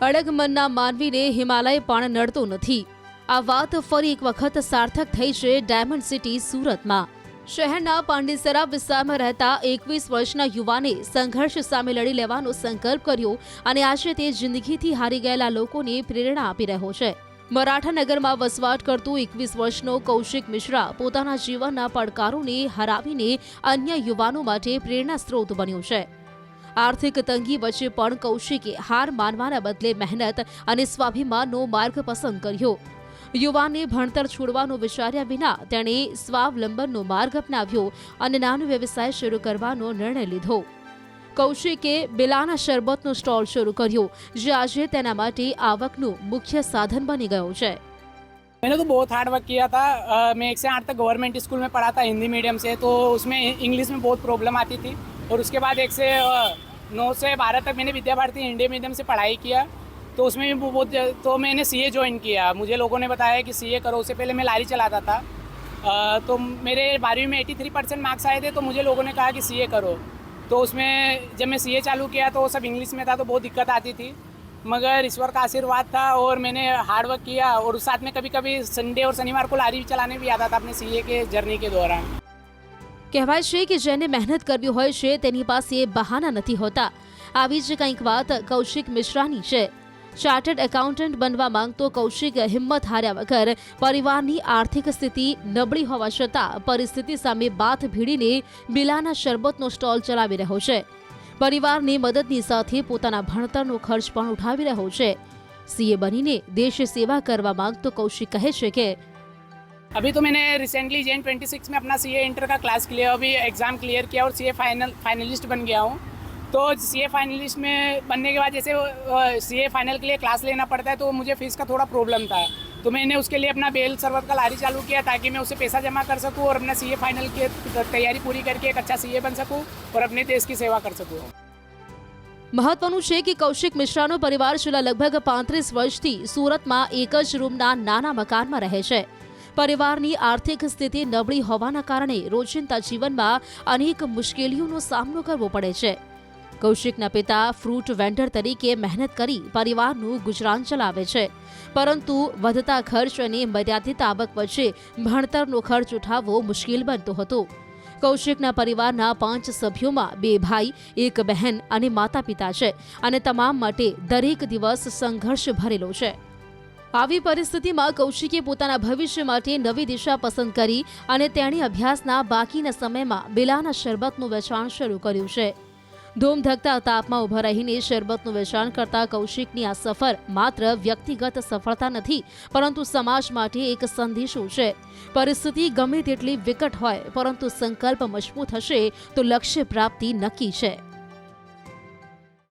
અડગ મનના માનવીને હિમાલય પણ નડતો નથી। આ વાત ફરી એક વખત સાર્થક થઈ છે ડાયમંડ સિટી સુરતમાં। શહેરના પાંડેસરા વિસ્તારમાં રહેતા 21 વર્ષના યુવાને સંઘર્ષ સામે લડી લેવાનો સંકલ્પ કર્યો અને આજે તે જિંદગીથી હારી ગયેલા લોકોને પ્રેરણા આપી રહ્યો છે। મરાઠાનગરમાં વસવાટ કરતું 21 વર્ષનો કૌશિક મિશ્રા પોતાના જીવનના પડકારોને હરાવીને અન્ય યુવાનો માટે પ્રેરણા સ્ત્રોત બન્યો છે। આર્થિક તંગી વચ્ચે પણ કૌશિકે હાર માનવાના બદલે મહેનત અને સ્વાભિમાનનો માર્ગ પસંદ કર્યો। યુવાને ભણતર છોડવાનું વિચાર્યા વિના તેણે સ્વાવલંબનનો માર્ગ અપનાવ્યો અને નાનો વ્યવસાય શરૂ કરવાનો નિર્ણય લીધો। કૌશિકે બિલાના શરબતનો સ્ટોલ શરૂ કર્યો, જે આજે તેના માટે આવકનું મુખ્ય સાધન બની ગયો છે। मैंने तो बहुत हार्ड वर्क किया था। मैं 1 से 8 तक गवर्नमेंट स्कूल में पढ़ा था हिंदी मीडियम से, तो उसमें इंग्लिश में बहुत प्रॉब्लम आती थी। और उसके बाद 1 से 9 से 12 तक मैंने विद्या भारती इंडियन मीडियम से पढ़ाई किया, तो उसमें भी बहुत तो मैंने सीए ज्वाइन किया। मुझे लोगों ने बताया कि सीए करो। उससे पहले मैं लारी चलाता था, तो मेरे 12वीं में 83% मार्क्स आए थे, तो मुझे लोगों ने कहा कि सीए करो। तो उसमें जब मैं सीए चालू किया तो वो सब इंग्लिश में था, तो बहुत दिक्कत आती थी, मगर ईश्वर का आशीर्वाद था और मैंने हार्ड वर्क किया। और साथ में कभी कभी संडे और शनिवार को लारी चलाने भी आता था अपने सीए के जर्नी के दौरान। કહેવાય છે કે જેને મહેનત કરવી હોય છે તેની પાસે બહાના નથી હોતા। આવી જ કંઈક વાત કૌશિક મિશ્રાની છે। ચાર્ટર્ડ એકાઉન્ટન્ટ બનવા માંગતો કૌશિક હિંમત હાર્યા વગર પરિવારની આર્થિક સ્થિતિ નબળી હોવા છતાં પરિસ્થિતિ સામે બાથ ભીડીને બિલાના શરબતનો સ્ટોલ ચલાવી રહ્યો છે। પરિવારની મદદની સાથે પોતાના ભણતરનો ખર્ચ પણ ઉઠાવી રહ્યો છે। સીએ બનીને દેશ સેવા કરવા માંગતો કૌશિક કહે છે કે अभी तो मैंने रिसेंटली जैन 26 में अपना सीए इंटर का क्लास क्लियर, अभी एग्ज़ाम क्लियर किया और सीए फाइनलिस्ट बन गया हूँ। तो सीए फाइनलिस्ट में बनने के बाद जैसे सीए फाइनल के लिए क्लास लेना पड़ता है, तो मुझे फ़ीस का थोड़ा प्रॉब्लम था, तो मैंने उसके लिए अपना बेल शरबत का लारी चालू किया ताकि मैं उससे पैसा जमा कर सकूँ और अपना सीए फाइनल की तैयारी पूरी करके एक अच्छा सीए बन सकूँ और अपने देश की सेवा कर सकूँ। મહત્વનું છે કે કૌશિક મિશ્રાનો પરિવાર છેલ્લા લગભગ 35 વર્ષથી સુરતમાં એક જ રૂમના નાના મકાનમાં રહે છે। પરિવારની આર્થિક સ્થિતિ નબળી હોવાના કારણે રોજિંદા જીવનમાં અનેક મુશ્કેલીઓનો સામનો કરવો પડે છે। કૌશિકના પિતા ફ્રૂટ વેન્ડર તરીકે મહેનત કરી પરિવારનું ગુજરાન ચલાવે છે, પરંતુ વધતા ખર્ચ અને મર્યાદિત આવક વચ્ચે ભણતરનો ખર્ચ ઉઠાવવો મુશ્કેલ બનતો હતો। કૌશિકના પરિવારના 5 સભ્યોમાં 2 ભાઈ, 1 બહેન અને માતા પિતા છે અને તમામ માટે દરેક દિવસ સંઘર્ષ ભરેલો છે। આવી પરિસ્થિતિમાં કૌશિકે પોતાના ભવિષ્ય માટે નવી દિશા પસંદ કરી અને તેણે અભ્યાસના બાકીના સમયમાં બિલાના શરબતનું વેચાણ શરૂ કર્યું છે। ધૂમધકતા તાપમાં ઊભા રહીને શરબતનું વેચાણ કરતા કૌશિકની આ સફર માત્ર વ્યક્તિગત સફળતા નથી, પરંતુ સમાજ માટે એક સંદેશો છે। પરિસ્થિતિ ગમે તેટલી વિકટ હોય, પરંતુ સંકલ્પ મજબૂત હશે તો લક્ષ્ય પ્રાપ્તિ નક્કી છે।